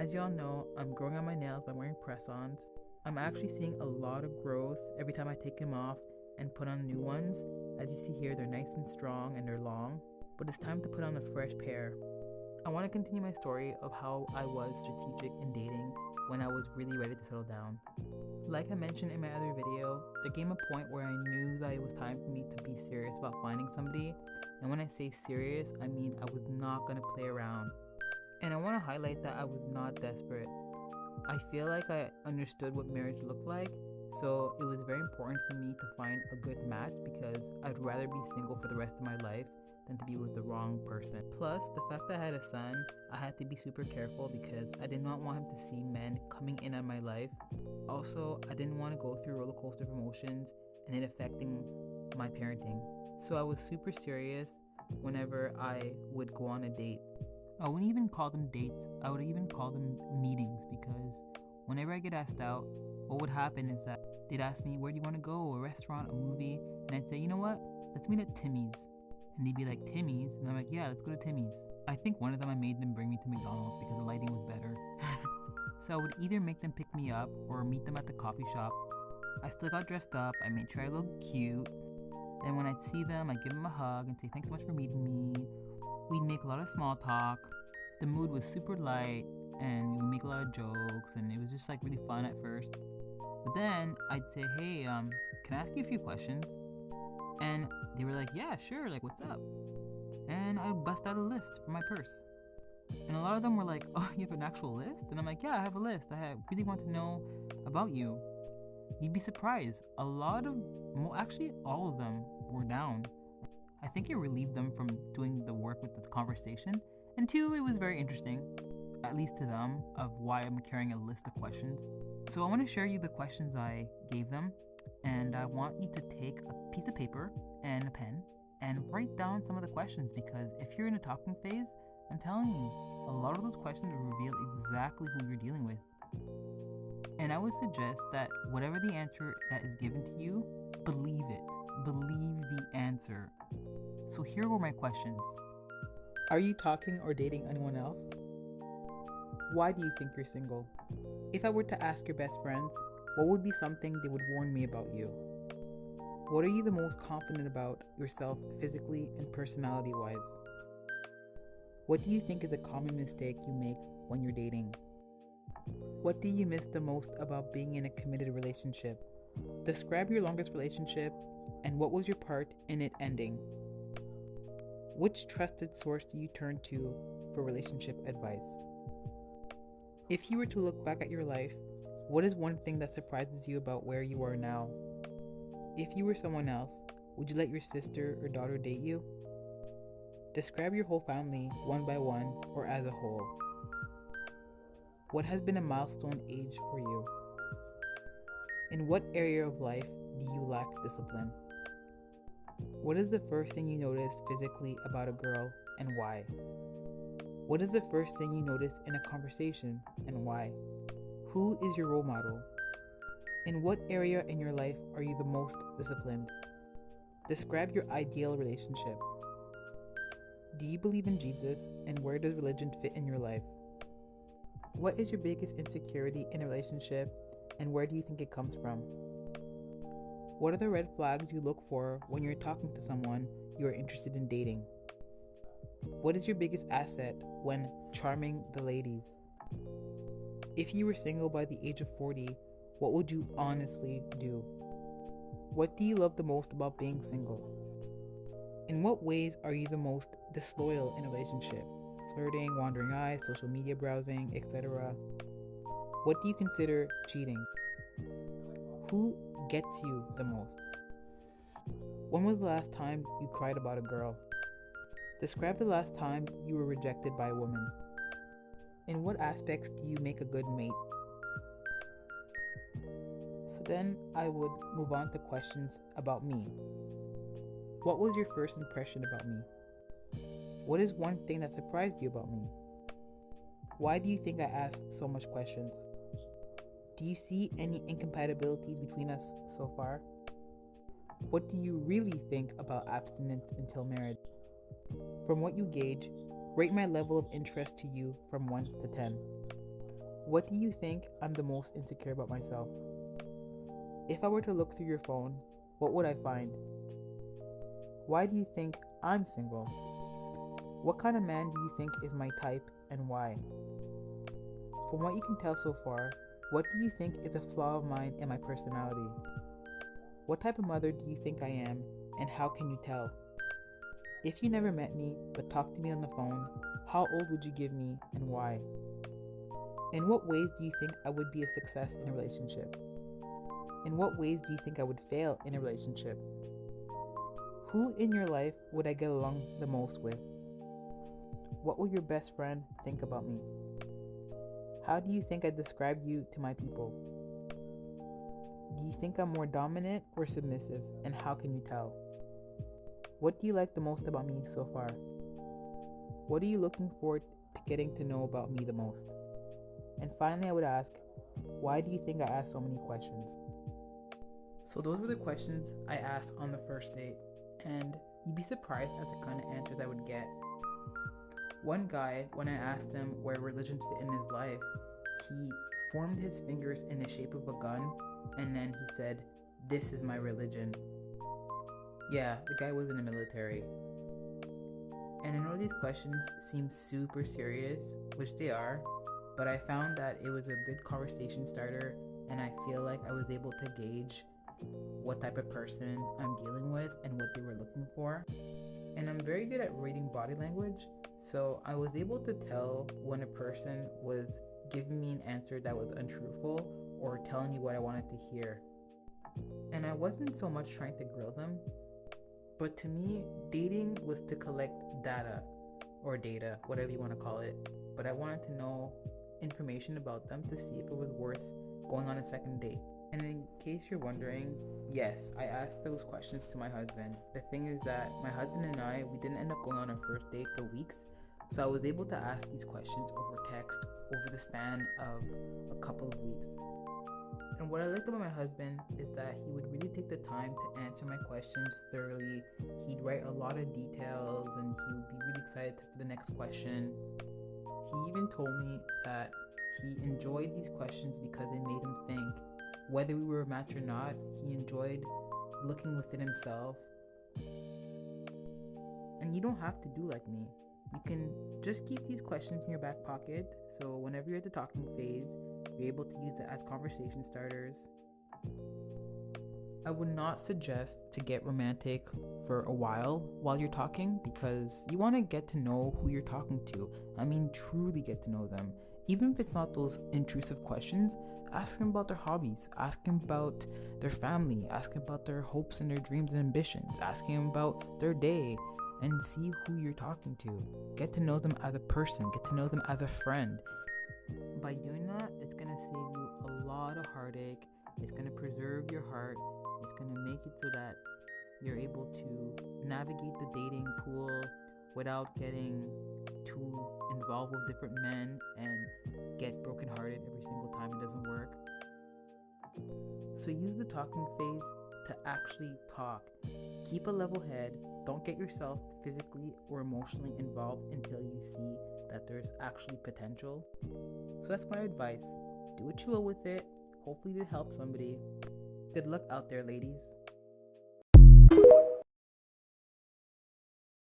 As y'all know, I'm growing on my nails by wearing press-ons. I'm actually seeing a lot of growth every time I take them off and put on new ones. As you see here, they're nice and strong and they're long, but it's time to put on a fresh pair. I want to continue my story of how I was strategic in dating when I was really ready to settle down. Like I mentioned in my other video, there came a point where I knew that it was time for me to be serious about finding somebody. And when I say serious, I mean I was not going to play around. And I want to highlight that I was not desperate. I feel like I understood what marriage looked like, so it was very important for me to find a good match because I'd rather be single for the rest of my life than to be with the wrong person. Plus, the fact that I had a son, I had to be super careful because I did not want him to see men coming in on my life. Also, I didn't want to go through roller coaster of emotions and it affecting my parenting. So I was super serious whenever I would go on a date. I wouldn't even call them dates, I would even call them meetings because whenever I get asked out, what would happen is that they'd ask me, where do you want to go? A restaurant, a movie? And I'd say, you know what? Let's meet at Timmy's. And they'd be like, Timmy's? And I'm like, yeah, let's go to Timmy's. I think one of them I made them bring me to McDonald's because the lighting was better. So I would either make them pick me up or meet them at the coffee shop. I still got dressed up, I made sure I looked cute. Then when I'd see them, I'd give them a hug and say, thanks so much for meeting me. We'd make a lot of small talk. The mood was super light and we would make a lot of jokes and it was just like really fun at first. But then I'd say, hey, can I ask you a few questions? And they were like, yeah, sure, like what's up? And I would bust out a list from my purse. And a lot of them were like, oh, you have an actual list? And I'm like, yeah, I have a list. Really want to know about you. You'd be surprised. A lot of, actually all of them were down. I think it relieved them from doing the work with the conversation. And two, it was very interesting, at least to them, of why I'm carrying a list of questions. So I want to share you the questions I gave them, and I want you to take a piece of paper and a pen and write down some of the questions because if you're in a talking phase, I'm telling you, a lot of those questions will reveal exactly who you're dealing with. And I would suggest that whatever the answer that is given to you, believe it. Believe the answer. So here were my questions. Are you talking or dating anyone else? Why do you think you're single? If I were to ask your best friends, what would be something they would warn me about you? What are you the most confident about yourself physically and personality-wise? What do you think is a common mistake you make when you're dating? What do you miss the most about being in a committed relationship? Describe your longest relationship and what was your part in it ending? Which trusted source do you turn to for relationship advice? If you were to look back at your life, what is one thing that surprises you about where you are now? If you were someone else, would you let your sister or daughter date you? Describe your whole family one by one or as a whole. What has been a milestone age for you? In what area of life do you lack discipline? What is the first thing you notice physically about a girl and why? What is the first thing you notice in a conversation and why? Who is your role model? In what area in your life are you the most disciplined? Describe your ideal relationship. Do you believe in Jesus and where does religion fit in your life? What is your biggest insecurity in a relationship and where do you think it comes from? What are the red flags you look for when you're talking to someone you are interested in dating? What is your biggest asset when charming the ladies? If you were single by the age of 40, what would you honestly do? What do you love the most about being single? In what ways are you the most disloyal in a relationship? Flirting, wandering eyes, social media browsing, etc. What do you consider cheating? Who gets you the most? When was the last time you cried about a girl? Describe the last time you were rejected by a woman. In what aspects do you make a good mate? So then I would move on to questions about me. What was your first impression about me? What is one thing that surprised you about me? Why do you think I ask so much questions? Do you see any incompatibilities between us so far? What do you really think about abstinence until marriage? From what you gauge, rate my level of interest to you from 1 to 10. What do you think I'm the most insecure about myself? If I were to look through your phone, what would I find? Why do you think I'm single? What kind of man do you think is my type and why? From what you can tell so far, what do you think is a flaw of mine in my personality? What type of mother do you think I am and how can you tell? If you never met me but talked to me on the phone, how old would you give me and why? In what ways do you think I would be a success in a relationship? In what ways do you think I would fail in a relationship? Who in your life would I get along the most with? What will your best friend think about me? How do you think I describe you to my people? Do you think I'm more dominant or submissive, and how can you tell? What do you like the most about me so far? What are you looking forward to getting to know about me the most? And finally, I would ask, why do you think I ask so many questions? So those were the questions I asked on the first date, and you'd be surprised at the kind of answers I would get. One guy, when I asked him where religion fit in his life, he formed his fingers in the shape of a gun, and then he said, "This is my religion." Yeah, the guy was in the military. And I know these questions seem super serious, which they are, but I found that it was a good conversation starter, and I feel like I was able to gauge what type of person I'm dealing with and what they were looking for. And I'm very good at reading body language, so I was able to tell when a person was giving me an answer that was untruthful or telling me what I wanted to hear. And I wasn't so much trying to grill them, but to me, dating was to collect data or data, whatever you want to call it. But I wanted to know information about them to see if it was worth going on a second date. And in case you're wondering, yes, I asked those questions to my husband. The thing is that my husband and I, we didn't end up going on our first date for weeks, so I was able to ask these questions over text over the span of a couple of weeks. And what I liked about my husband is that he would really take the time to answer my questions thoroughly. He'd write a lot of details and he would be really excited for the next question. He even told me that he enjoyed these questions because they made him think. Whether we were a match or not, he enjoyed looking within himself. And you don't have to do like me. You can just keep these questions in your back pocket, so whenever you're at the talking phase, you're able to use it as conversation starters. I would not suggest to get romantic for a while you're talking, because you want to get to know who you're talking to. I mean, truly get to know them. Even if it's not those intrusive questions, ask them about their hobbies, ask them about their family, ask them about their hopes and their dreams and ambitions, ask them about their day, and see who you're talking to. Get to know them as a person, get to know them as a friend. By doing that, it's going to save you a lot of heartache, it's going to preserve your heart, it's going to make it so that you're able to navigate the dating pool without getting too involved with different men and get brokenhearted every single time it doesn't work. So use the talking phase to actually talk. Keep a level head. Don't get yourself physically or emotionally involved until you see that there's actually potential. So that's my advice. Do what you will with it. Hopefully it helps somebody. Good luck out there, ladies.